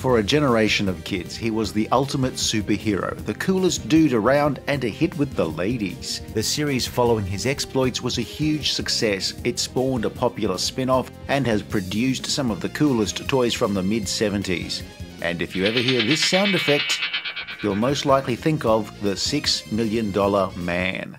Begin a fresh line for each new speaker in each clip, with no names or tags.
For a generation of kids, he was the ultimate superhero, the coolest dude around, and a hit with the ladies. The series following his exploits was a huge success. It spawned a popular spin-off and has produced some of the coolest toys from the mid-70s. And if you ever hear this sound effect, you'll most likely think of the $6 Million Man.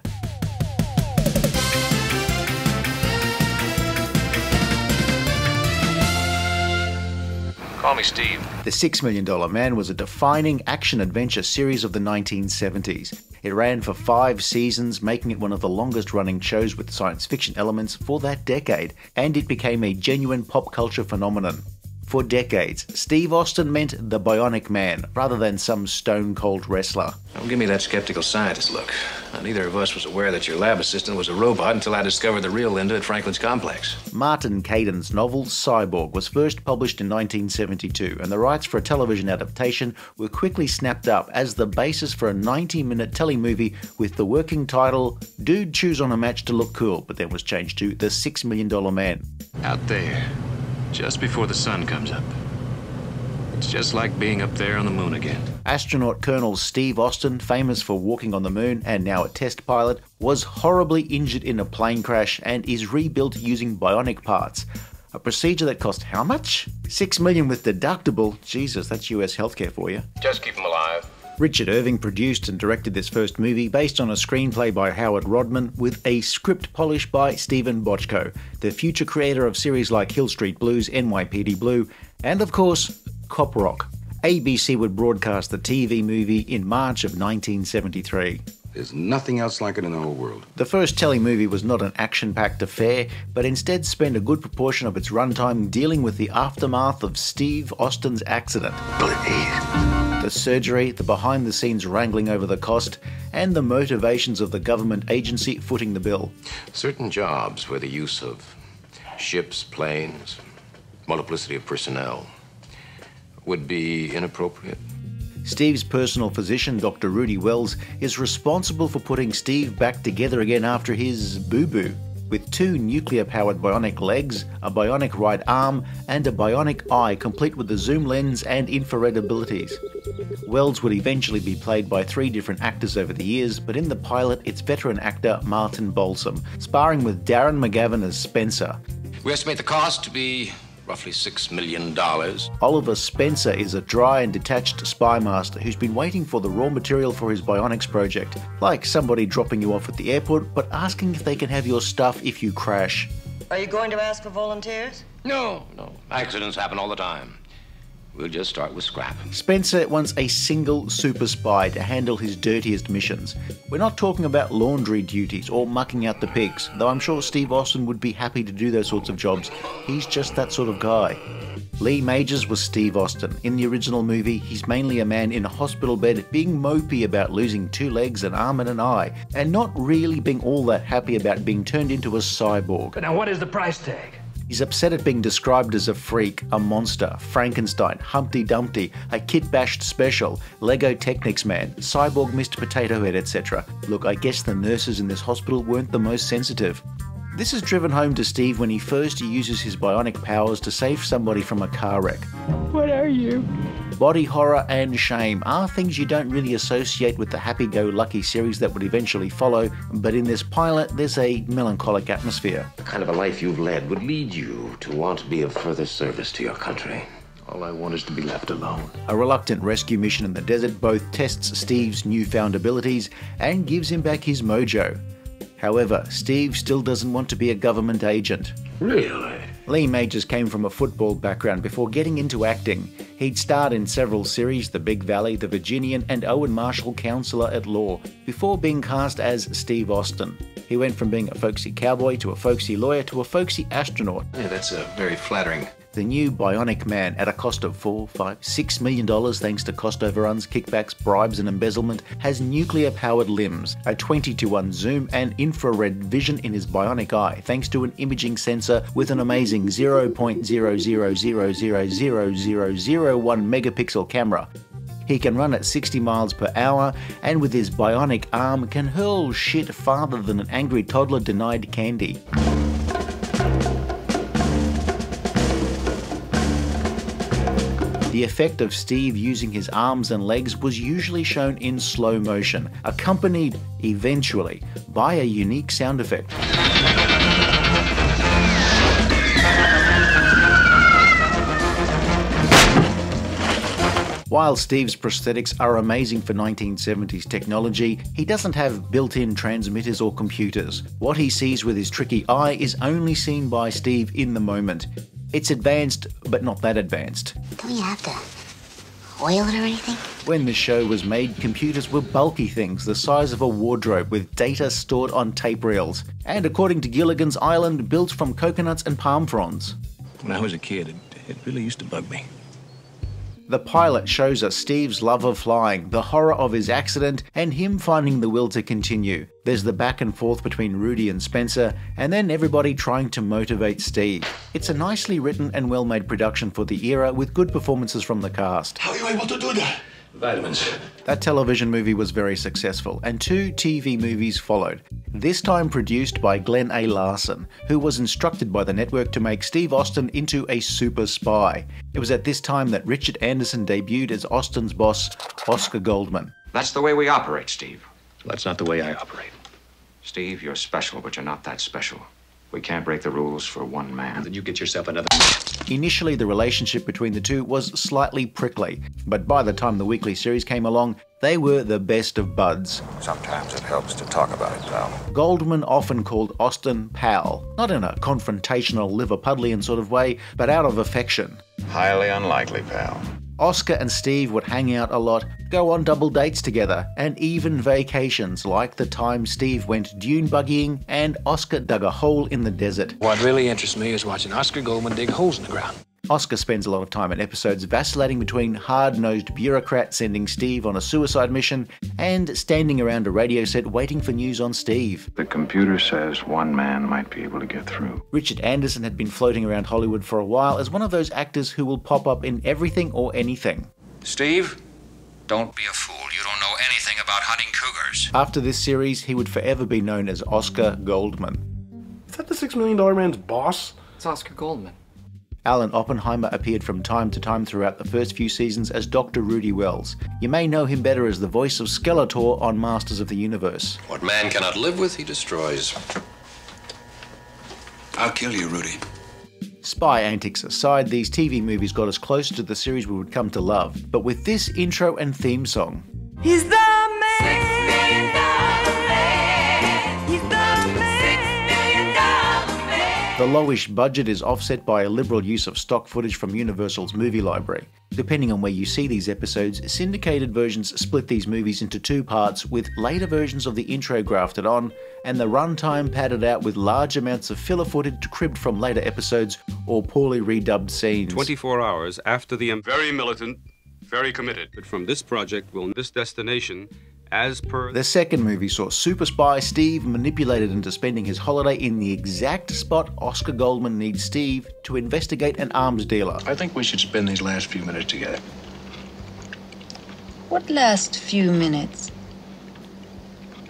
Call me Steve.
The $6 Million Man was a defining action-adventure series of the 1970s. It ran for 5 seasons, making it one of the longest-running shows with science fiction elements for that decade, and it became a genuine pop culture phenomenon. For decades, Steve Austin meant the Bionic Man, rather than some stone-cold wrestler.
Don't give me that skeptical scientist look. Neither of us was aware that your lab assistant was a robot until I discovered the real Linda at Franklin's complex.
Martin Caidin's novel Cyborg was first published in 1972, and the rights for a television adaptation were quickly snapped up as the basis for a 90-minute telemovie with the working title Dude Chews on a Match to Look Cool, but then was changed to The $6 Million Man.
Out there, just before the sun comes up. It's just like being up there on the moon again.
Astronaut Colonel Steve Austin, famous for walking on the moon and now a test pilot, was horribly injured in a plane crash and is rebuilt using bionic parts. A procedure that cost how much? $6 million with deductible. Jesus, that's US healthcare for you.
Just keep him alive.
Richard Irving produced and directed this first movie based on a screenplay by Howard Rodman with a script polish by Stephen Bochco, the future creator of series like Hill Street Blues, NYPD Blue, and of course, Cop Rock. ABC would broadcast the TV movie in March of 1973.
There's nothing else like it in the whole world.
The first telemovie was not an action-packed affair, but instead spent a good proportion of its runtime dealing with the aftermath of Steve Austin's accident. The surgery, the behind-the-scenes wrangling over the cost, and the motivations of the government agency footing the bill.
Certain jobs where the use of ships, planes, multiplicity of personnel would be inappropriate.
Steve's personal physician, Dr. Rudy Wells, is responsible for putting Steve back together again after his boo-boo. With 2 nuclear-powered bionic legs, a bionic right arm, and a bionic eye complete with the zoom lens and infrared abilities. Wells would eventually be played by 3 different actors over the years, but in the pilot it's veteran actor Martin Balsam, sparring with Darren McGavin as Spencer.
We estimate the cost to be roughly $6 million.
Oliver Spencer is a dry and detached spy master who's been waiting for the raw material for his Bionics project, like somebody dropping you off at the airport but asking if they can have your stuff if you crash.
Are you going to ask for volunteers?
No. Accidents happen all the time. We'll just start with scrap.
Spencer wants a single super spy to handle his dirtiest missions. We're not talking about laundry duties or mucking out the pigs, though I'm sure Steve Austin would be happy to do those sorts of jobs. He's just that sort of guy. Lee Majors was Steve Austin. In the original movie, he's mainly a man in a hospital bed being mopey about losing 2 legs, an arm and an eye, and not really being all that happy about being turned into a cyborg.
But now what is the price tag?
He's upset at being described as a freak, a monster, Frankenstein, Humpty Dumpty, a kit-bashed special, Lego Technics man, cyborg Mr. Potato Head, etc. Look, I guess the nurses in this hospital weren't the most sensitive. This is driven home to Steve when he first uses his bionic powers to save somebody from a car wreck.
What are you?
Body horror and shame are things you don't really associate with the happy-go-lucky series that would eventually follow, but in this pilot there's a melancholic atmosphere.
The kind of a life you've led would lead you to want to be of further service to your country.
All I want is to be left alone.
A reluctant rescue mission in the desert both tests Steve's newfound abilities and gives him back his mojo. However, Steve still doesn't want to be a government agent.
Really?
Lee Majors came from a football background before getting into acting. He'd starred in several series, The Big Valley, The Virginian, and Owen Marshall, Counselor at Law, before being cast as Steve Austin. He went from being a folksy cowboy to a folksy lawyer to a folksy astronaut.
Yeah, that's very flattering.
The new Bionic Man, at a cost of $4, $5, $6 million thanks to cost overruns, kickbacks, bribes and embezzlement, has nuclear-powered limbs, a 20:1 zoom and infrared vision in his bionic eye thanks to an imaging sensor with an amazing 0.000000001 megapixel camera. He can run at 60 miles per hour and with his bionic arm can hurl shit farther than an angry toddler denied candy. The effect of Steve using his arms and legs was usually shown in slow motion, accompanied, eventually, by a unique sound effect. While Steve's prosthetics are amazing for 1970s technology, he doesn't have built-in transmitters or computers. What he sees with his tricky eye is only seen by Steve in the moment. It's advanced, but not that advanced.
Don't you have to oil it or anything?
When the show was made, computers were bulky things the size of a wardrobe with data stored on tape reels, and according to Gilligan's Island, built from coconuts and palm fronds.
When I was a kid, it really used to bug me.
The pilot shows us Steve's love of flying, the horror of his accident, and him finding the will to continue. There's the back and forth between Rudy and Spencer, and then everybody trying to motivate Steve. It's a nicely written and well-made production for the era with good performances from the cast.
How are you able to do that? Vitamins.
That television movie was very successful, and 2 TV movies followed, this time produced by Glenn A. Larson, who was instructed by the network to make Steve Austin into a super spy. It was at this time that Richard Anderson debuted as Austin's boss, Oscar Goldman.
That's the way we operate, Steve.
That's not the way I operate.
Steve, you're special, but you're not that special. We can't break the rules for one man.
Then you get yourself another.
Initially, the relationship between the two was slightly prickly, but by the time the weekly series came along, they were the best of buds.
Sometimes it helps to talk about it, pal.
Goldman often called Austin pal, not in a confrontational Liverpudlian sort of way, but out of affection.
Highly unlikely, pal.
Oscar and Steve would hang out a lot, go on double dates together, and even vacations, like the time Steve went dune buggying and Oscar dug a hole in the desert.
What really interests me is watching Oscar Goldman dig holes in the ground.
Oscar spends a lot of time in episodes vacillating between hard-nosed bureaucrats sending Steve on a suicide mission and standing around a radio set waiting for news on Steve.
The computer says one man might be able to get through.
Richard Anderson had been floating around Hollywood for a while as one of those actors who will pop up in everything or anything.
Steve, don't be a fool. You don't know anything about hunting cougars.
After this series, he would forever be known as Oscar Goldman.
Is that the $6 Million Man's boss?
It's Oscar Goldman.
Alan Oppenheimer appeared from time to time throughout the first few seasons as Dr. Rudy Wells. You may know him better as the voice of Skeletor on Masters of the Universe.
What man cannot live with, he destroys.
I'll kill you, Rudy.
Spy antics aside, these TV movies got us closer to the series we would come to love, but with this intro and theme song.
He's the man. $6 million man. He's the man.
The lowish budget is offset by a liberal use of stock footage from Universal's movie library. Depending on where you see these episodes, syndicated versions split these movies into 2 parts with later versions of the intro grafted on, and the runtime padded out with large amounts of filler footage cribbed from later episodes or poorly redubbed scenes.
24 hours after the very militant, very committed. But from this project will this destination as per...
The second movie saw super spy Steve manipulated into spending his holiday in the exact spot Oscar Goldman needs Steve to investigate an arms dealer.
I think we should spend these last few minutes together.
What last few minutes?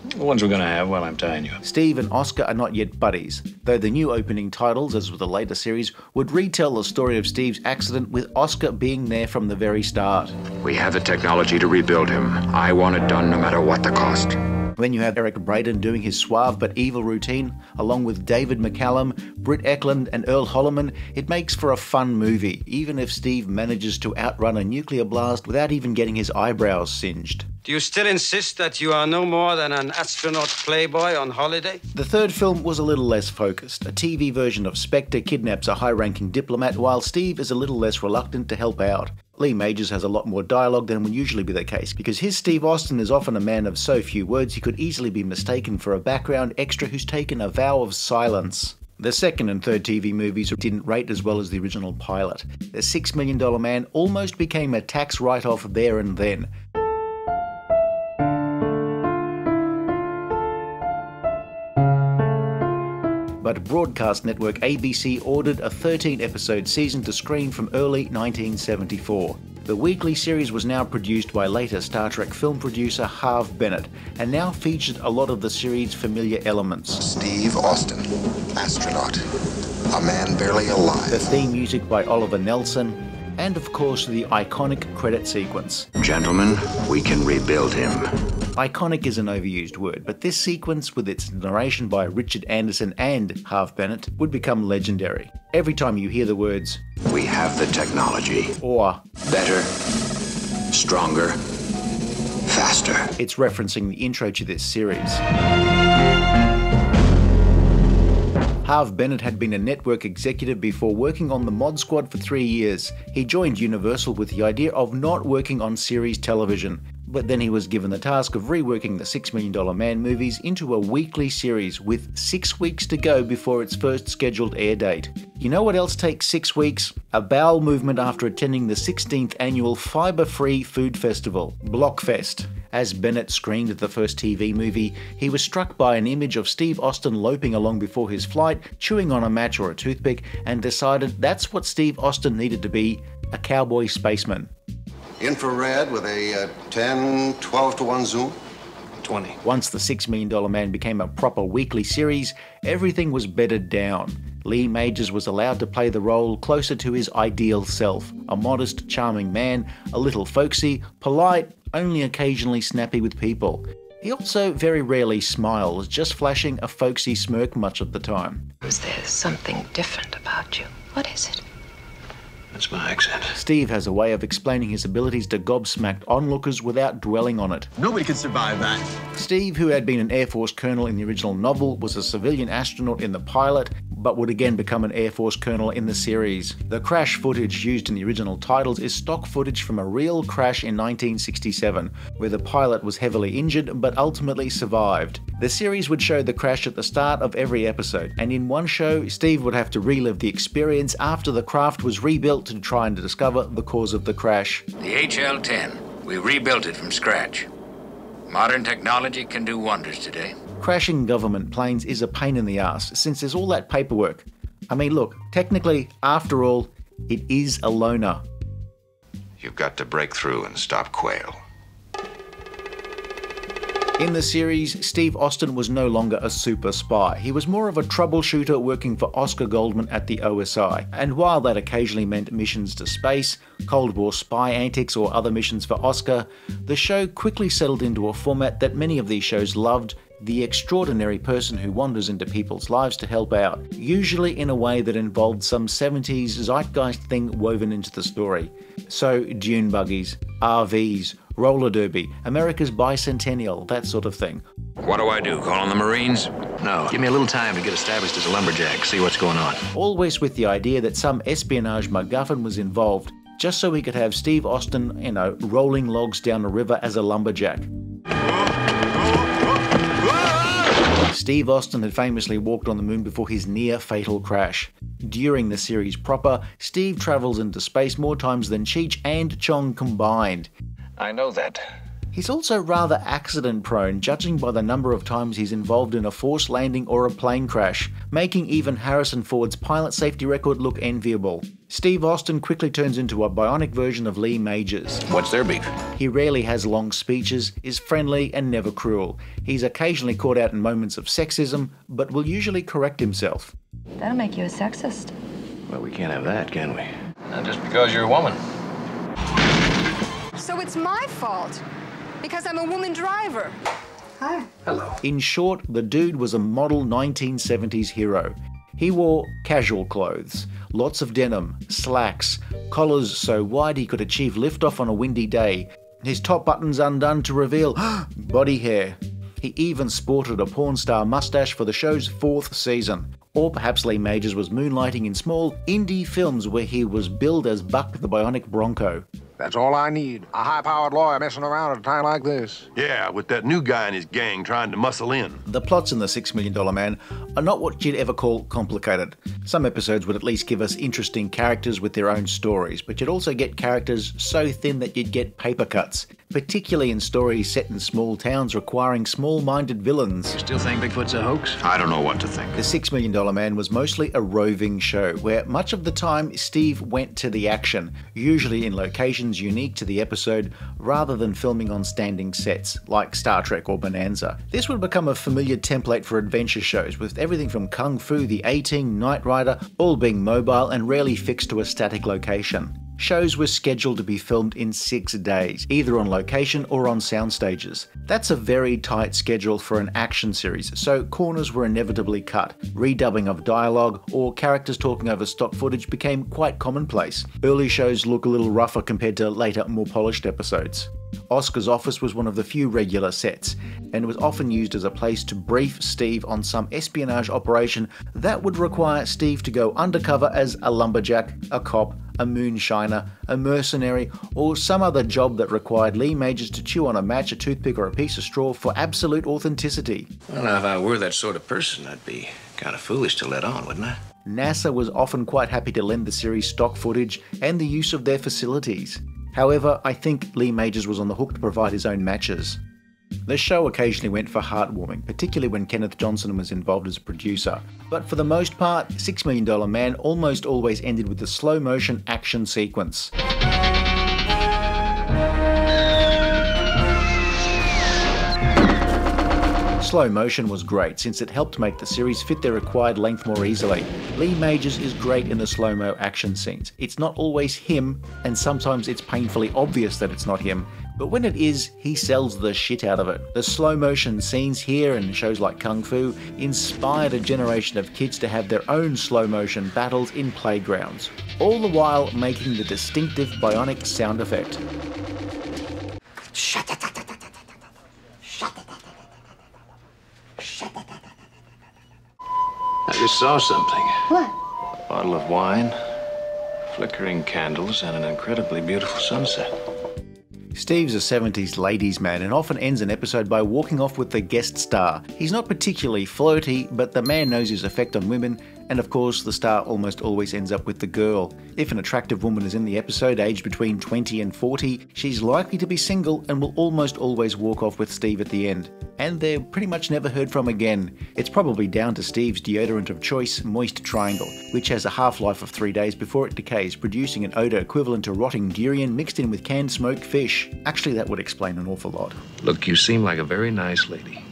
The ones we're gonna have while I'm tying you up.
Steve and Oscar are not yet buddies, though the new opening titles, as with the later series, would retell the story of Steve's accident with Oscar being there from the very start.
We have the technology to rebuild him. I want it done no matter what the cost.
Then you have Eric Braeden doing his suave but evil routine, along with David McCallum, Britt Eklund, and Earl Holliman. It makes for a fun movie, even if Steve manages to outrun a nuclear blast without even getting his eyebrows singed.
Do you still insist that you are no more than an astronaut playboy on holiday?
The third film was a little less focused. A TV version of Spectre kidnaps a high-ranking diplomat, while Steve is a little less reluctant to help out. Lee Majors has a lot more dialogue than would usually be the case, because his Steve Austin is often a man of so few words he could easily be mistaken for a background extra who's taken a vow of silence. The second and third TV movies didn't rate as well as the original pilot. The $6 Million Man almost became a tax write-off there and then. But broadcast network ABC ordered a 13-episode season to screen from early 1974. The weekly series was now produced by later Star Trek film producer Harve Bennett, and now featured a lot of the series' familiar elements.
Steve Austin, astronaut, a man barely alive.
The theme music by Oliver Nelson, and of course the iconic credit sequence.
Gentlemen, we can rebuild him.
Iconic is an overused word, but this sequence with its narration by Richard Anderson and Harve Bennett would become legendary. Every time you hear the words,
"We have the technology,"
or
"better, stronger, faster,"
it's referencing the intro to this series. Harve Bennett had been a network executive before working on the Mod Squad for 3 years. He joined Universal with the idea of not working on series television, but then he was given the task of reworking the $6 Million Man movies into a weekly series with 6 weeks to go before its first scheduled air date. You know what else takes 6 weeks? A bowel movement after attending the 16th annual fibre-free food festival, Blockfest. As Bennett screened the first TV movie, he was struck by an image of Steve Austin loping along before his flight, chewing on a match or a toothpick, and decided that's what Steve Austin needed to be, a cowboy spaceman.
Infrared with a 10, 12 to 1 zoom?
20.
Once the $6 Million Man became a proper weekly series, everything was bedded down. Lee Majors was allowed to play the role closer to his ideal self, a modest, charming man, a little folksy, polite, only occasionally snappy with people. He also very rarely smiles, just flashing a folksy smirk much of the time.
There's something different about you. What is it?
That's my accent.
Steve has a way of explaining his abilities to gobsmacked onlookers without dwelling on it.
Nobody could survive that.
Steve, who had been an Air Force colonel in the original novel, was a civilian astronaut in the pilot, but would again become an Air Force colonel in the series. The crash footage used in the original titles is stock footage from a real crash in 1967, where the pilot was heavily injured but ultimately survived. The series would show the crash at the start of every episode, and in one show, Steve would have to relive the experience after the craft was rebuilt to try and discover the cause of the crash.
The HL-10, we rebuilt it from scratch. Modern technology can do wonders today.
Crashing government planes is a pain in the ass, since there's all that paperwork. I mean, look, technically, after all, it is a loner.
You've got to break through and stop Quail.
In the series, Steve Austin was no longer a super spy. He was more of a troubleshooter working for Oscar Goldman at the O.S.I. And while that occasionally meant missions to space, Cold War spy antics or other missions for Oscar, the show quickly settled into a format that many of these shows loved: the extraordinary person who wanders into people's lives to help out, usually in a way that involved some 70s zeitgeist thing woven into the story. So dune buggies, RVs, roller derby, America's bicentennial, that sort of thing.
What do I do, call on the Marines?
No, give me a little time to get established as a lumberjack, see what's going on.
Always with the idea that some espionage MacGuffin was involved, just so we could have Steve Austin, rolling logs down a river as a lumberjack. Steve Austin had famously walked on the moon before his near-fatal crash. During the series proper, Steve travels into space more times than Cheech and Chong combined.
I know that.
He's also rather accident-prone, judging by the number of times he's involved in a forced landing or a plane crash, making even Harrison Ford's pilot safety record look enviable. Steve Austin quickly turns into a bionic version of Lee Majors.
What's their beef?
He rarely has long speeches, is friendly and never cruel. He's occasionally caught out in moments of sexism, but will usually correct himself.
That'll make you a sexist.
Well, we can't have that, can we? Not just because you're a woman.
So it's my fault, because I'm a woman driver. Hi.
Hello.
In short, the dude was a model 1970s hero. He wore casual clothes, lots of denim, slacks, collars so wide he could achieve liftoff on a windy day, his top buttons undone to reveal body hair. He even sported a porn star mustache for the show's 4th season. Or perhaps Lee Majors was moonlighting in small indie films where he was billed as Buck the Bionic Bronco.
That's all I need. A high-powered lawyer messing around at a time like this.
Yeah, with that new guy in his gang trying to muscle in.
The plots in The $6 Million Man are not what you'd ever call complicated. Some episodes would at least give us interesting characters with their own stories, but you'd also get characters so thin that you'd get paper cuts, particularly in stories set in small towns requiring small-minded villains.
You still think Bigfoot's a hoax?
I don't know what to think.
The $6 Million Man was mostly a roving show, where much of the time Steve went to the action, usually in locations unique to the episode, rather than filming on standing sets, like Star Trek or Bonanza. This would become a familiar template for adventure shows, with everything from Kung Fu, The A-Team, Knight Rider, all being mobile and rarely fixed to a static location. Shows were scheduled to be filmed in 6 days, either on location or on sound stages. That's a very tight schedule for an action series, so corners were inevitably cut. Redubbing of dialogue or characters talking over stock footage became quite commonplace. Early shows look a little rougher compared to later, more polished episodes. Oscar's office was one of the few regular sets, and was often used as a place to brief Steve on some espionage operation that would require Steve to go undercover as a lumberjack, a cop, a moonshiner, a mercenary, or some other job that required Lee Majors to chew on a match, a toothpick, or a piece of straw for absolute authenticity.
Well, now, if I were that sort of person, I'd be kind of foolish to let on, wouldn't I?
NASA was often quite happy to lend the series stock footage and the use of their facilities. However, I think Lee Majors was on the hook to provide his own matches. The show occasionally went for heartwarming, particularly when Kenneth Johnson was involved as a producer. But for the most part, $6 Million Man almost always ended with a slow-motion action sequence. Slow motion was great since it helped make the series fit their required length more easily. Lee Majors is great in the slow-mo action scenes. It's not always him, and sometimes it's painfully obvious that it's not him, but when it is, he sells the shit out of it. The slow motion scenes here and shows like Kung Fu inspired a generation of kids to have their own slow motion battles in playgrounds, all the while making the distinctive bionic sound effect.
I just saw something.
What?
A bottle of wine, flickering candles, and an incredibly beautiful sunset.
Steve's a 70s ladies' man and often ends an episode by walking off with the guest star. He's not particularly flirty, but the man knows his effect on women, and of course the star almost always ends up with the girl. If an attractive woman is in the episode aged between 20 and 40, she's likely to be single and will almost always walk off with Steve at the end. And they're pretty much never heard from again. It's probably down to Steve's deodorant of choice, Moist Triangle, which has a half-life of 3 days before it decays, producing an odour equivalent to rotting durian mixed in with canned smoked fish. Actually, that would explain an awful lot.
Look, you seem like a very nice lady.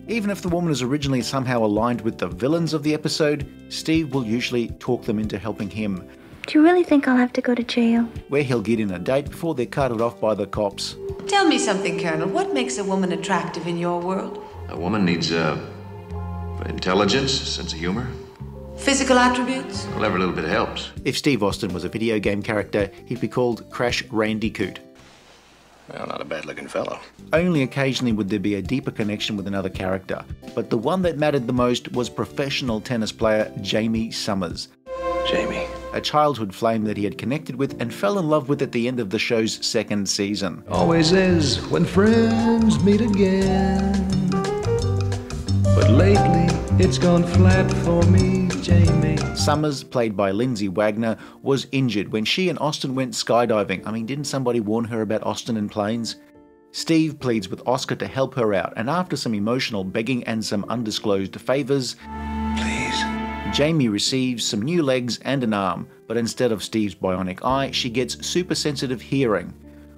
Even if the woman is originally somehow aligned with the villains of the episode, Steve will usually talk them into helping him.
Do you really think I'll have to go to jail?
Where he'll get in a date before they're carted off by the cops.
Tell me something, Colonel. What makes a woman attractive in your world?
A woman needs, intelligence, a sense of humor.
Physical attributes?
Well, every little bit helps.
If Steve Austin was a video game character, he'd be called Crash Randicoot.
Well, not a bad-looking fellow.
Only occasionally would there be a deeper connection with another character, but the one that mattered the most was professional tennis player Jaime Sommers.
Jamie.
A childhood flame that he had connected with and fell in love with at the end of the show's 2nd season.
Always is when friends meet again. But lately, it's gone flat for me, Jamie.
Sommers, played by Lindsay Wagner, was injured when she and Austin went skydiving. I mean, didn't somebody warn her about Austin and planes? Steve pleads with Oscar to help her out, and after some emotional begging and some undisclosed favours, Jamie receives some new legs and an arm, but instead of Steve's bionic eye, she gets super sensitive hearing,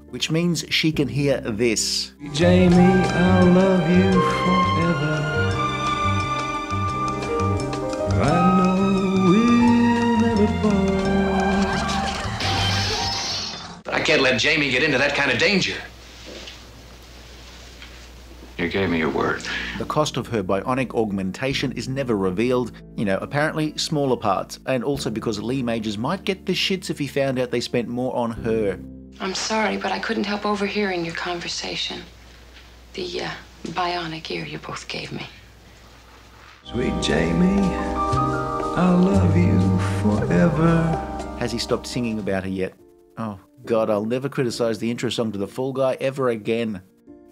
which means she can hear this.
Jamie, I'll love you forever. I know we'll never part.
I can't let Jamie get into that kind of danger.
You gave me your word.
The cost of her bionic augmentation is never revealed. You know, apparently smaller parts, and also because Lee Majors might get the shits if he found out they spent more on her.
I'm sorry, but I couldn't help overhearing your conversation. The bionic ear you both gave me.
Sweet Jamie, I'll love you forever.
Has he stopped singing about her yet? Oh God, I'll never criticize the intro song to The Fall Guy ever again.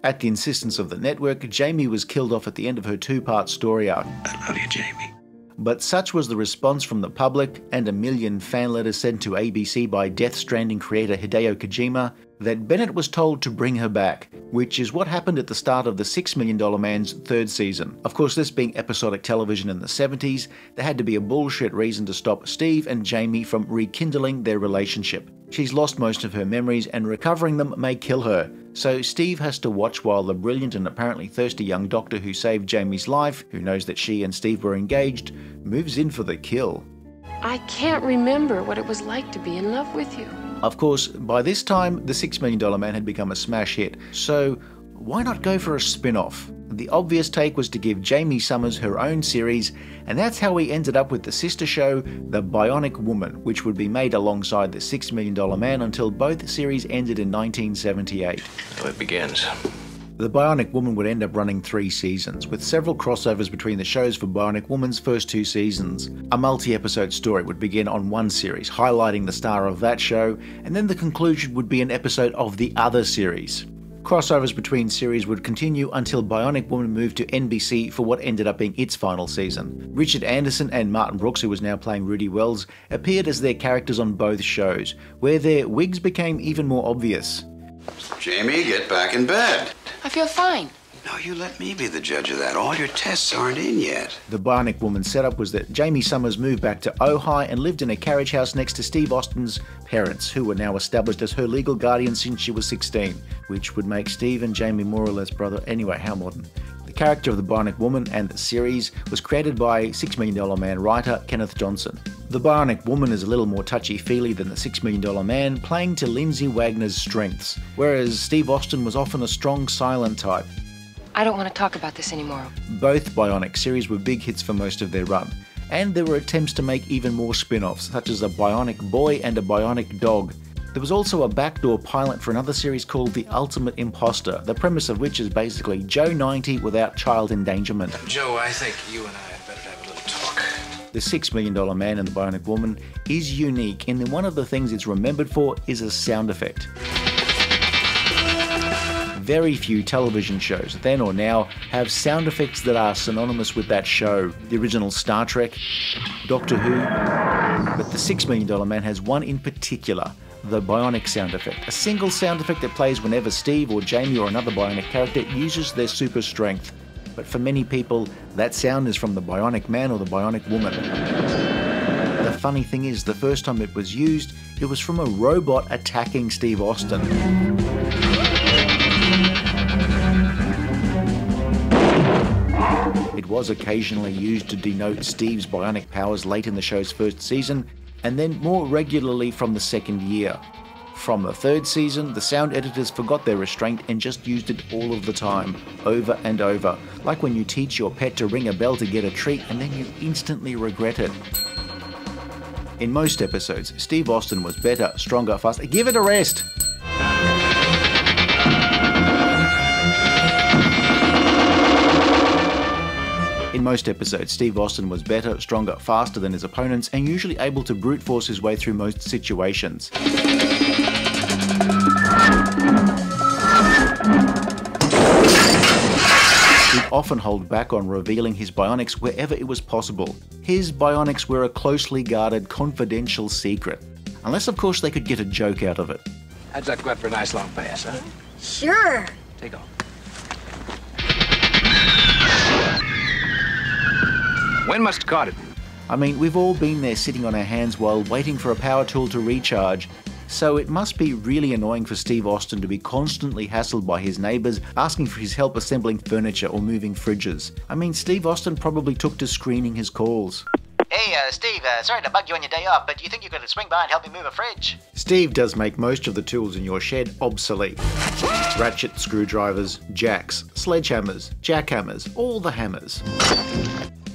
At the insistence of the network, Jamie was killed off at the end of her 2-part story arc.
I love you, Jamie.
But such was the response from the public and a million fan letters sent to ABC by Death Stranding creator Hideo Kojima that Bennett was told to bring her back, which is what happened at the start of the $6 Million Man's 3rd season. Of course, this being episodic television in the 70s, there had to be a bullshit reason to stop Steve and Jamie from rekindling their relationship. She's lost most of her memories and recovering them may kill her, so Steve has to watch while the brilliant and apparently thirsty young doctor who saved Jamie's life, who knows that she and Steve were engaged, moves in for the kill.
I can't remember what it was like to be in love with you.
Of course, by this time, The $6 Million Man had become a smash hit, so why not go for a spin-off? The obvious take was to give Jaime Sommers her own series, and that's how we ended up with the sister show, The Bionic Woman, which would be made alongside The $6 Million Man until both series ended in 1978.
So it begins.
The Bionic Woman would end up running 3 seasons, with several crossovers between the shows for Bionic Woman's first 2 seasons. A multi-episode story would begin on one series, highlighting the star of that show, and then the conclusion would be an episode of the other series. Crossovers between series would continue until Bionic Woman moved to NBC for what ended up being its final season. Richard Anderson and Martin Brooks, who was now playing Rudy Wells, appeared as their characters on both shows, where their wigs became even more obvious.
Jamie, get back in bed.
I feel fine.
No, you let me be the judge of that. All your tests aren't in yet.
The Bionic Woman setup was that Jaime Sommers moved back to O.I. and lived in a carriage house next to Steve Austin's parents, who were now established as her legal guardians since she was 16, which would make Steve and Jamie more or less brother. Anyway, how modern. The character of the Bionic Woman and the series was created by $6 Million Man writer Kenneth Johnson. The Bionic Woman is a little more touchy-feely than the $6 Million Man, playing to Lindsay Wagner's strengths, whereas Steve Austin was often a strong, silent type.
I don't want to talk about this anymore.
Both Bionic series were big hits for most of their run, and there were attempts to make even more spin-offs, such as a Bionic Boy and a Bionic Dog. There was also a backdoor pilot for another series called The Ultimate Imposter, the premise of which is basically Joe 90 without child endangerment.
Joe, I think you and I had better have a little talk.
The $6 Million Man and the Bionic Woman is unique in that one of the things it's remembered for is a sound effect. Very few television shows, then or now, have sound effects that are synonymous with that show. The original Star Trek, Doctor Who, but the $6 Million Man has one in particular, the Bionic sound effect. A single sound effect that plays whenever Steve or Jamie or another Bionic character uses their super strength. But for many people, that sound is from the Bionic Man or the Bionic Woman. The funny thing is, the first time it was used, it was from a robot attacking Steve Austin. It was occasionally used to denote Steve's bionic powers late in the show's first season, and then more regularly from the second year. From the third season, the sound editors forgot their restraint and just used it all of the time, over and over, like when you teach your pet to ring a bell to get a treat and then you instantly regret it. In most episodes, Steve Austin was better, stronger, faster. Give it a rest! In most episodes, Steve Austin was better, stronger, faster than his opponents, and usually able to brute force his way through most situations. He'd often hold back on revealing his bionics wherever it was possible. His bionics were a closely guarded, confidential secret. Unless, of course, they could get a joke out of it.
How's that got for a nice long pass, huh?
Sure.
Take off. When must caught it?
I mean, we've all been there sitting on our hands while waiting for a power tool to recharge, so it must be really annoying for Steve Austin to be constantly hassled by his neighbours asking for his help assembling furniture or moving fridges. I mean, Steve Austin probably took to screening his calls.
Hey, Steve, sorry to bug you on your day off, but do you think you could swing by and help me move a fridge?
Steve does make most of the tools in your shed obsolete. Ratchet, screwdrivers, jacks, sledgehammers, jackhammers, all the hammers.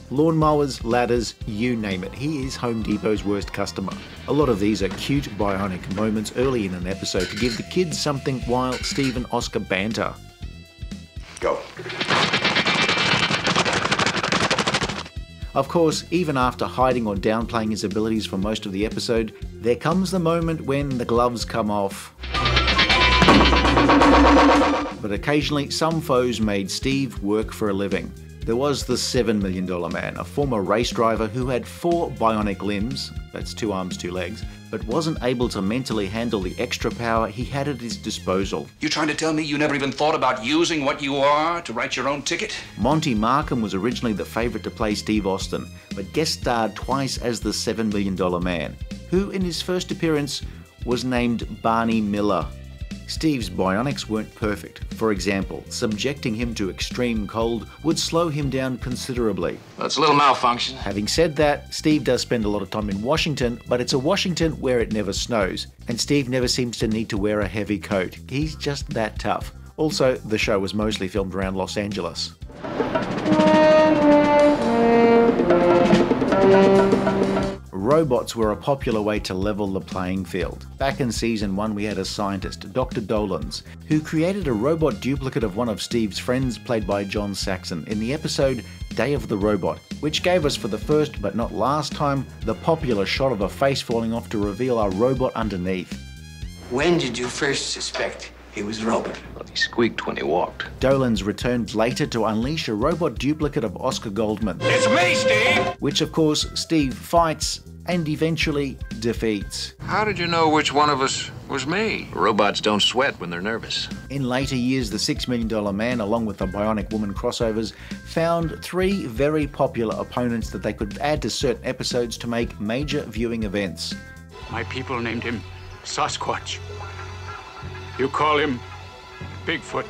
Lawnmowers, ladders, you name it. He is Home Depot's worst customer. A lot of these are cute bionic moments early in an episode to give the kids something while Steve and Oscar banter.
Go.
Of course, even after hiding or downplaying his abilities for most of the episode, there comes the moment when the gloves come off. But occasionally, some foes made Steve work for a living. There was the $7 Million Man, a former race driver who had 4 bionic limbs, that's 2 arms, 2 legs, but wasn't able to mentally handle the extra power he had at his disposal.
You trying to tell me you never even thought about using what you are to write your own ticket?
Monty Markham was originally the favourite to play Steve Austin, but guest starred twice as the $7 Million Man, who in his first appearance was named Barney Miller. Steve's bionics weren't perfect. For example, subjecting him to extreme cold would slow him down considerably.
Well, it's a little malfunction.
Having said that, Steve does spend a lot of time in Washington, but it's a Washington where it never snows, and Steve never seems to need to wear a heavy coat. He's just that tough. Also, the show was mostly filmed around Los Angeles. Robots were a popular way to level the playing field. Back in season 1 we had a scientist, Dr. Dolans, who created a robot duplicate of one of Steve's friends played by John Saxon in the episode Day of the Robot, which gave us for the first but not last time the popular shot of a face falling off to reveal our robot underneath.
When did you first suspect he was a robot?
Well, he squeaked when he walked.
Dolans returned later to unleash a robot duplicate of Oscar Goldman.
It's me, Steve!
Which of course Steve fights and eventually defeats.
How did you know which one of us was me?
Robots don't sweat when they're nervous.
In later years, the $6 Million Man, along with the Bionic Woman crossovers, found 3 very popular opponents that they could add to certain episodes to make major viewing events.
My people named him Sasquatch. You call him Bigfoot.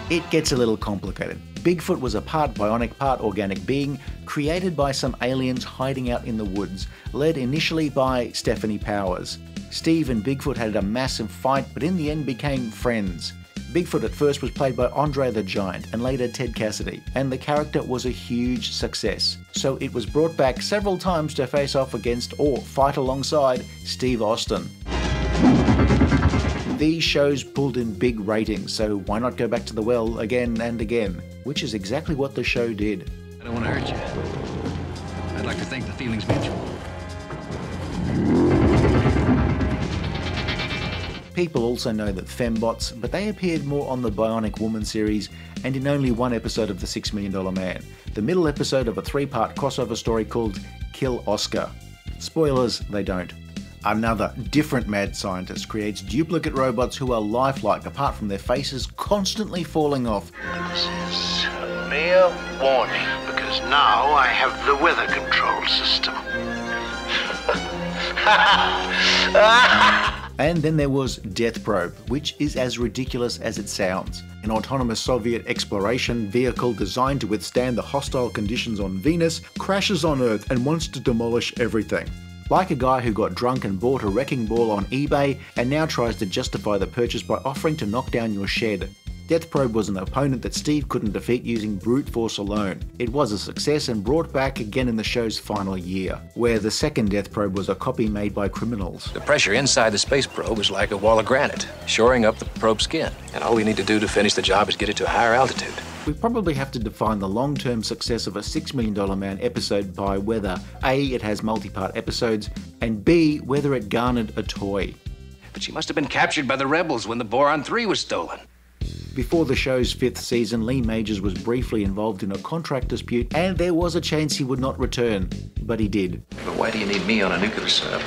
It gets a little complicated. Bigfoot was a part bionic, part organic being created by some aliens hiding out in the woods, led initially by Stephanie Powers. Steve and Bigfoot had a massive fight, but in the end became friends. Bigfoot at first was played by Andre the Giant and later Ted Cassidy, and the character was a huge success. So it was brought back several times to face off against or fight alongside Steve Austin. These shows pulled in big ratings, so why not go back to the well again and again? Which is exactly what the show did.
I don't want to hurt you. I'd like to think the feeling's mutual.
People also know that Fembots, but they appeared more on the Bionic Woman series and in only one episode of The $6 Million Man, the middle episode of a 3-part crossover story called Kill Oscar. Spoilers, they don't. Another different mad scientist creates duplicate robots who are lifelike apart from their faces constantly falling off.
This is a mere warning because now I have the weather control system.
And then there was Deathprobe, which is as ridiculous as it sounds. An autonomous Soviet exploration vehicle designed to withstand the hostile conditions on Venus crashes on Earth and wants to demolish everything. Like a guy who got drunk and bought a wrecking ball on eBay and now tries to justify the purchase by offering to knock down your shed. Deathprobe was an opponent that Steve couldn't defeat using brute force alone. It was a success and brought back again in the show's final year, where the second Deathprobe was a copy made by criminals.
The pressure inside the space probe is like a wall of granite, shoring up the probe's skin. And all we need to do to finish the job is get it to a higher altitude.
We probably have to define the long-term success of a $6 Million Man episode by whether A, it has multi-part episodes, and B, whether it garnered a toy.
But she must have been captured by the rebels when the Boron 3 was stolen.
Before the show's 5th season, Lee Majors was briefly involved in a contract dispute, and there was a chance he would not return, but he did.
But why do you need me on a nuclear setup?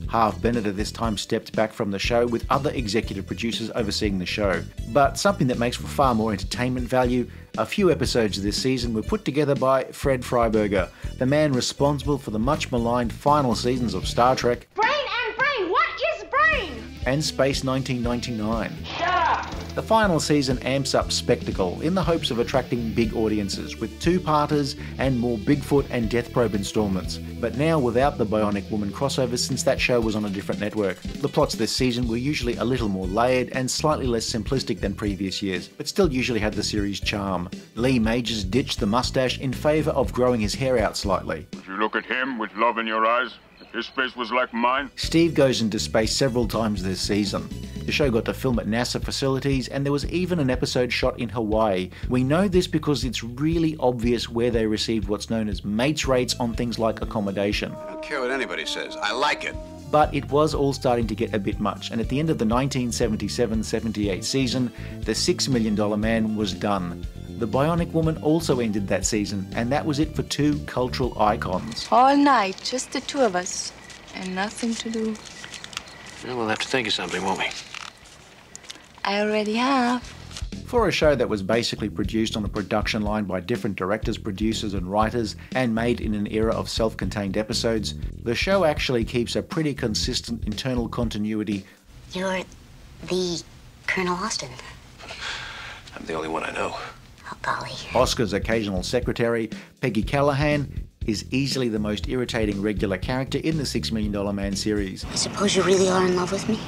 Harve Bennett at this time stepped back from the show with other executive producers overseeing the show. But something that makes for far more entertainment value, a few episodes this season were put together by Fred Freiberger, the man responsible for the much maligned final seasons of Star Trek,
Brain and Brain, what is brain?
and Space 1999.
Shut up!
The final season amps up spectacle in the hopes of attracting big audiences with 2-parters and more Bigfoot and Deathprobe installments, but now without the Bionic Woman crossovers since that show was on a different network. The plots this season were usually a little more layered and slightly less simplistic than previous years, but still usually had the series' charm. Lee Majors ditched the mustache in favour of growing his hair out slightly.
If you look at him with love in your eyes, if his face was like mine.
Steve goes into space several times this season. The show got to film at NASA facilities, and there was even an episode shot in Hawaii. We know this because it's really obvious where they received what's known as mates rates on things like accommodation.
I don't care what anybody says. I like it.
But it was all starting to get a bit much, and at the end of the 1977-78 season, the $6 Million Man was done. The Bionic Woman also ended that season, and that was it for 2 cultural icons.
All night, just the 2 of us, and nothing to do.
Well, we'll have to think of something, won't we?
I already have.
For a show that was basically produced on a production line by different directors, producers and writers, and made in an era of self-contained episodes, the show actually keeps a pretty consistent internal continuity.
You're the
Colonel Austin.
I'm the only one I know.
Oh, golly.
Oscar's occasional secretary, Peggy Callahan, is easily the most irritating regular character in the $6 Million Man series.
I suppose you really are in love with me?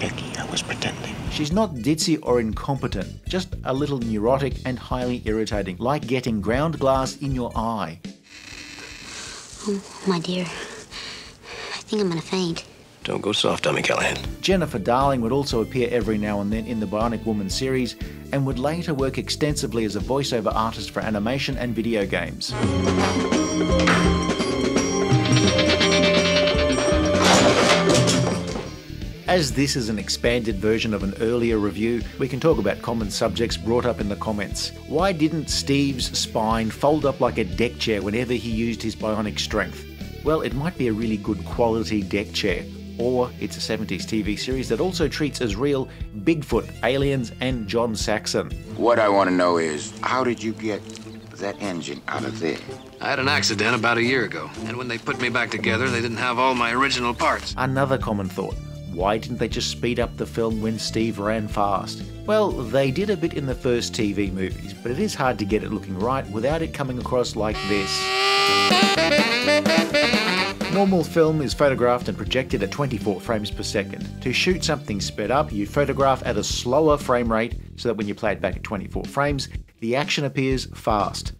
Peggy, I was pretending.
She's not ditzy or incompetent, just a little neurotic and highly irritating, like getting ground glass in your eye.
Oh, my dear. I think I'm gonna faint.
Don't go soft on me, Callahan.
Jennifer Darling would also appear every now and then in the Bionic Woman series and would later work extensively as a voiceover artist for animation and video games. As this is an expanded version of an earlier review, we can talk about common subjects brought up in the comments. Why didn't Steve's spine fold up like a deck chair whenever he used his bionic strength? Well, it might be a really good quality deck chair, or it's a 70s TV series that also treats as real Bigfoot, aliens, and John Saxon.
What I want to know is, how did you get that engine out of there?
I had an accident about a year ago, and when they put me back together, they didn't have all my original parts.
Another common thought. Why didn't they just speed up the film when Steve ran fast? Well, they did a bit in the first TV movies, but it is hard to get it looking right without it coming across like this. Normal film is photographed and projected at 24 frames per second. To shoot something sped up, you photograph at a slower frame rate so that when you play it back at 24 frames, the action appears fast.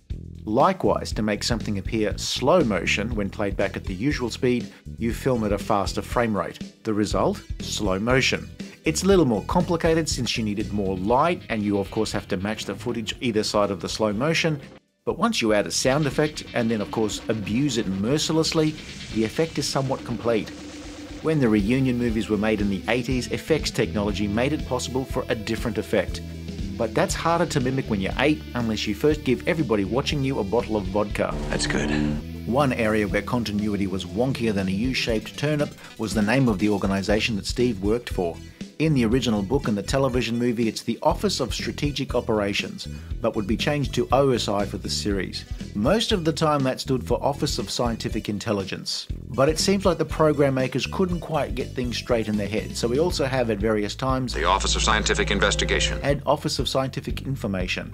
Likewise, to make something appear slow motion when played back at the usual speed, you film at a faster frame rate. The result? Slow motion. It's a little more complicated since you needed more light and you of course have to match the footage either side of the slow motion, but once you add a sound effect and then of course abuse it mercilessly, the effect is somewhat complete. When the reunion movies were made in the 80s, effects technology made it possible for a different effect. But that's harder to mimic when you're 8 unless you first give everybody watching you a bottle of vodka.
That's good.
One area where continuity was wonkier than a U-shaped turnip was the name of the organisation that Steve worked for. In the original book and the television movie, it's the Office of Strategic Operations, but would be changed to O.S.I for the series. Most of the time that stood for Office of Scientific Intelligence. But it seems like the program makers couldn't quite get things straight in their head, so we also have at various times
the Office of Scientific Investigation
and Office of Scientific Information.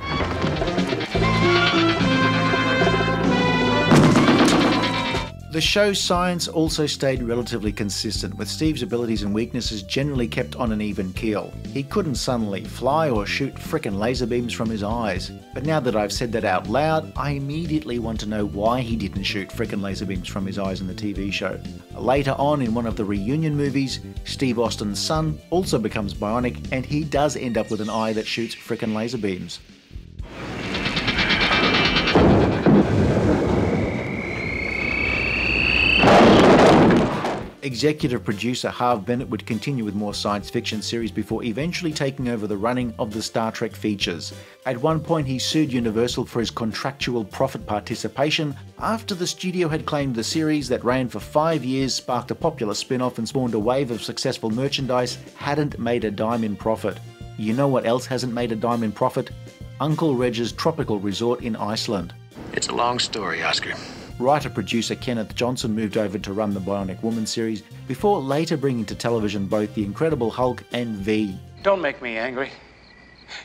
The show's science also stayed relatively consistent, with Steve's abilities and weaknesses generally kept on an even keel. He couldn't suddenly fly or shoot frickin' laser beams from his eyes. But now that I've said that out loud, I immediately want to know why he didn't shoot frickin' laser beams from his eyes in the TV show. Later on in one of the reunion movies, Steve Austin's son also becomes bionic and he does end up with an eye that shoots frickin' laser beams. Executive producer Harve Bennett would continue with more science fiction series before eventually taking over the running of the Star Trek features. At one point he sued Universal for his contractual profit participation after the studio had claimed the series that ran for 5 years, sparked a popular spin-off and spawned a wave of successful merchandise hadn't made a dime in profit. You know what else hasn't made a dime in profit? Uncle Reg's tropical resort in Iceland.
It's a long story, Oscar.
Writer-producer Kenneth Johnson moved over to run the Bionic Woman series before later bringing to television both The Incredible Hulk and V.
Don't make me angry.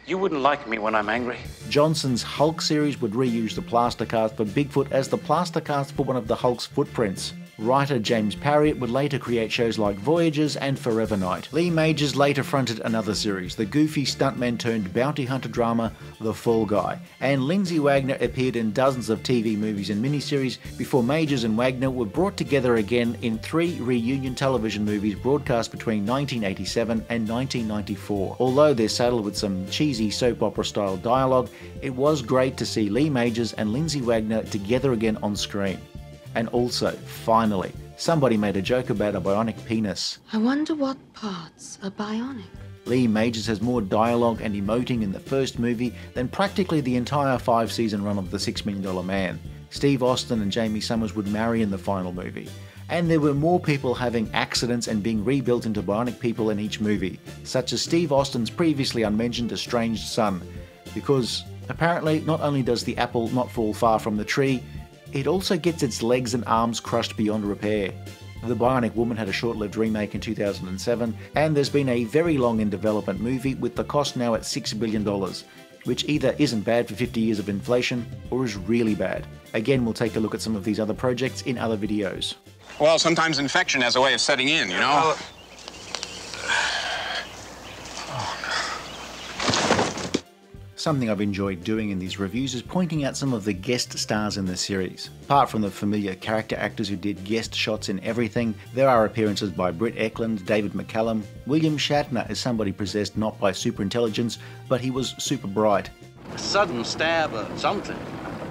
You wouldn't like me when I'm angry.
Johnson's Hulk series would reuse the plaster cast for Bigfoot as the plaster cast for one of the Hulk's footprints. Writer James Parriott would later create shows like Voyagers and Forever Night. Lee Majors later fronted another series, the goofy stuntman turned bounty hunter drama The Fall Guy, and Lindsay Wagner appeared in dozens of TV movies and miniseries before Majors and Wagner were brought together again in 3 reunion television movies broadcast between 1987 and 1994. Although they're saddled with some cheesy soap opera style dialogue, it was great to see Lee Majors and Lindsay Wagner together again on screen. And also, finally, somebody made a joke about a bionic penis.
I wonder what parts are bionic.
Lee Majors has more dialogue and emoting in the first movie than practically the entire 5-season run of The $6 Million Man. Steve Austin and Jaime Sommers would marry in the final movie. And there were more people having accidents and being rebuilt into bionic people in each movie, such as Steve Austin's previously unmentioned estranged son. Because apparently not only does the apple not fall far from the tree, it also gets its legs and arms crushed beyond repair. The Bionic Woman had a short-lived remake in 2007, and there's been a very long in development movie with the cost now at $6 billion, which either isn't bad for 50 years of inflation or is really bad. Again, we'll take a look at some of these other projects in other videos.
Well, sometimes infection has a way of setting in, you know?
Something I've enjoyed doing in these reviews is pointing out some of the guest stars in the series. Apart from the familiar character actors who did guest shots in everything, there are appearances by Britt Eklund, David McCallum. William Shatner is somebody possessed not by superintelligence, but he was super bright.
A sudden stab or something.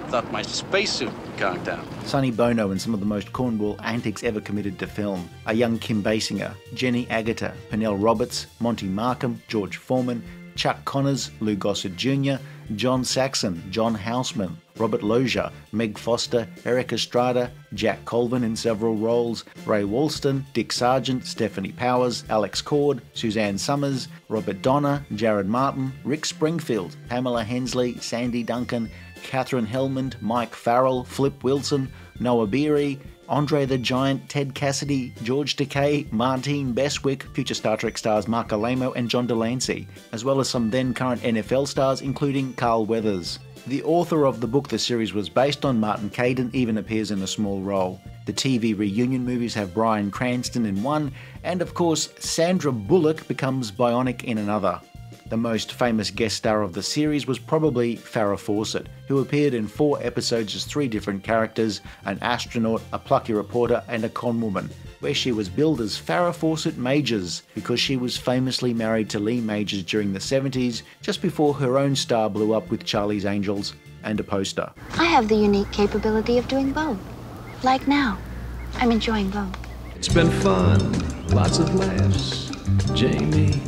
Thought my spacesuit conked out.
Sonny Bono in some of the most cornball antics ever committed to film. A young Kim Basinger, Jenny Agutter, Pernell Roberts, Monty Markham, George Foreman, Chuck Connors, Lou Gossett Jr., John Saxon, John Houseman, Robert Loggia, Meg Foster, Eric Estrada, Jack Colvin in several roles, Ray Walston, Dick Sargent, Stephanie Powers, Alex Cord, Suzanne Summers, Robert Donner, Jared Martin, Rick Springfield, Pamela Hensley, Sandy Duncan, Catherine Hellman, Mike Farrell, Flip Wilson, Noah Beery, Andre the Giant, Ted Cassidy, George Takei, Martine Beswick, future Star Trek stars Mark Alamo and John Delancey, as well as some then current NFL stars including Carl Weathers. The author of the book the series was based on, Martin Caidin, even appears in a small role. The TV reunion movies have Bryan Cranston in one, and of course Sandra Bullock becomes Bionic in another. The most famous guest star of the series was probably Farrah Fawcett, who appeared in 4 episodes as 3 different characters, an astronaut, a plucky reporter, and a conwoman, where she was billed as Farrah Fawcett Majors because she was famously married to Lee Majors during the 70s, just before her own star blew up with Charlie's Angels and a poster.
I have the unique capability of doing both. Like now. I'm enjoying both.
It's been fun, lots of laughs, Jamie.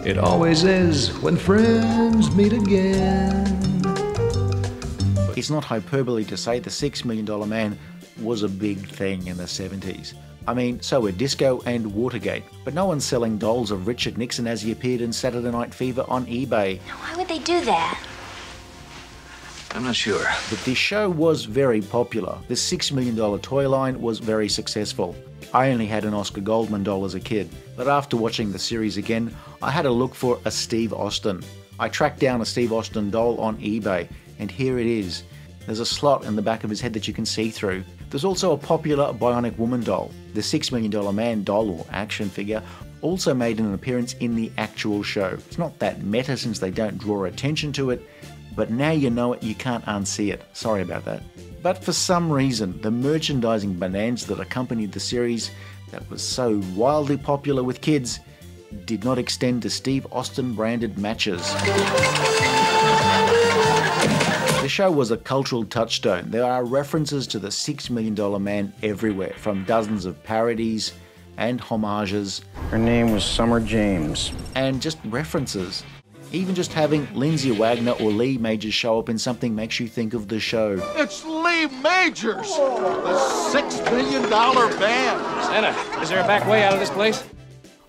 It always is when friends meet again.
It's not hyperbole to say the $6 Million Man was a big thing in the 70s. I mean, so were disco and Watergate, but no one's selling dolls of Richard Nixon as he appeared in Saturday Night Fever on eBay.
Why would they do that?
I'm not sure.
But this show was very popular. The $6 Million toy line was very successful. I only had an Oscar Goldman doll as a kid, but after watching the series again, I had a look for a Steve Austin. I tracked down a Steve Austin doll on eBay, and here it is. There's a slot in the back of his head that you can see through. There's also a popular Bionic Woman doll. The $6 Million Man doll, or action figure, also made an appearance in the actual show. It's not that meta since they don't draw attention to it, but now you know it, you can't unsee it. Sorry about that. But for some reason, the merchandising bonanza that accompanied the series, that was so wildly popular with kids, did not extend to Steve Austin branded matches. The show was a cultural touchstone. There are references to the $6 Million Man everywhere, from dozens of parodies and homages.
Her name was Summer James.
And just references. Even just having Lindsay Wagner or Lee Majors show up in something makes you think of the show.
It's Lee Majors, the $6 million band.
Santa, is there a back way out of this place?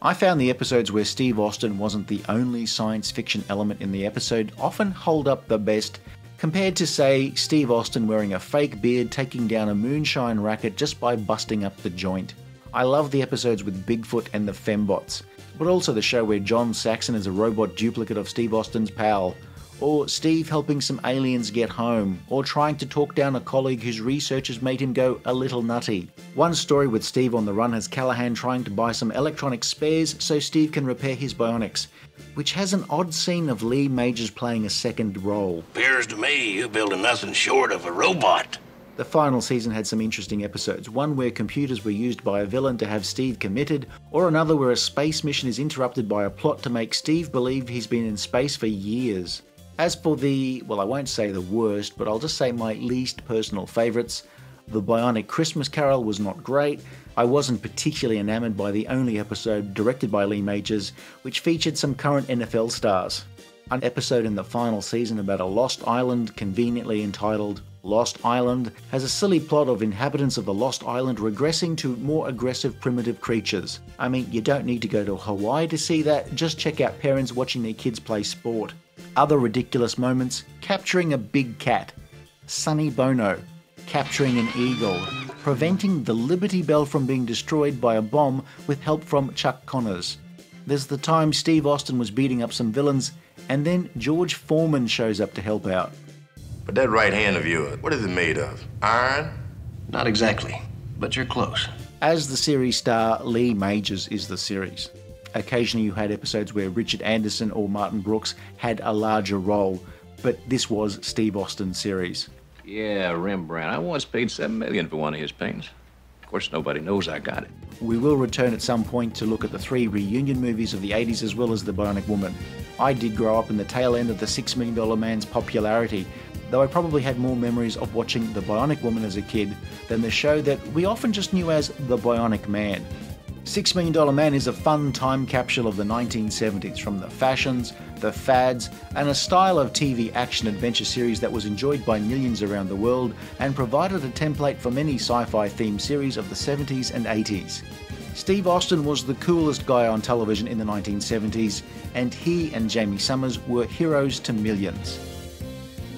I found the episodes where Steve Austin wasn't the only science fiction element in the episode often hold up the best, compared to, say, Steve Austin wearing a fake beard taking down a moonshine racket just by busting up the joint. I love the episodes with Bigfoot and the Fembots, but also the show where John Saxon is a robot duplicate of Steve Austin's pal, or Steve helping some aliens get home, or trying to talk down a colleague whose researchers made him go a little nutty. One story with Steve on the run has Callahan trying to buy some electronic spares so Steve can repair his Bionics, which has an odd scene of Lee Majors playing a second role.
Appears to me you're building nothing short of a robot.
The final season had some interesting episodes, one where computers were used by a villain to have Steve committed, or another where a space mission is interrupted by a plot to make Steve believe he's been in space for years. As for the, well, I won't say the worst, but I'll just say my least personal favourites, the Bionic Christmas Carol was not great. I wasn't particularly enamoured by the only episode directed by Lee Majors, which featured some current NFL stars. An episode in the final season about a lost island, conveniently entitled Lost Island, has a silly plot of inhabitants of the Lost Island regressing to more aggressive primitive creatures. I mean, you don't need to go to Hawaii to see that, just check out parents watching their kids play sport. Other ridiculous moments, capturing a big cat. Sonny Bono, capturing an eagle. preventing the Liberty Bell from being destroyed by a bomb with help from Chuck Connors. There's the time Steve Austin was beating up some villains, and then George Foreman shows up to help out.
But that right hand of yours, what is it made of? Iron?
Not exactly, but you're close.
As the series star, Lee Majors is the series. Occasionally you had episodes where Richard Anderson or Martin Brooks had a larger role, but this was Steve Austin's series.
Yeah, Rembrandt. I once paid $7 million for one of his paintings. Of course, nobody knows I got it.
We will return at some point to look at the 3 reunion movies of the 80s as well as The Bionic Woman. I did grow up in the tail end of the $6 Million Man's popularity, though I probably had more memories of watching The Bionic Woman as a kid than the show that we often just knew as The Bionic Man. $6 Million Man is a fun time capsule of the 1970s, from the fashions, the fads, and a style of TV action-adventure series that was enjoyed by millions around the world and provided a template for many sci-fi themed series of the 70s and 80s. Steve Austin was the coolest guy on television in the 1970s, and he and Jaime Sommers were heroes to millions.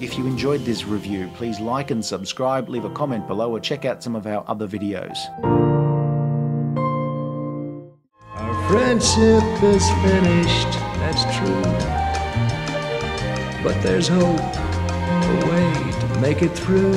If you enjoyed this review, please like and subscribe, leave a comment below, or check out some of our other videos.
Friendship is finished, that's true. But there's hope, a way to make it through.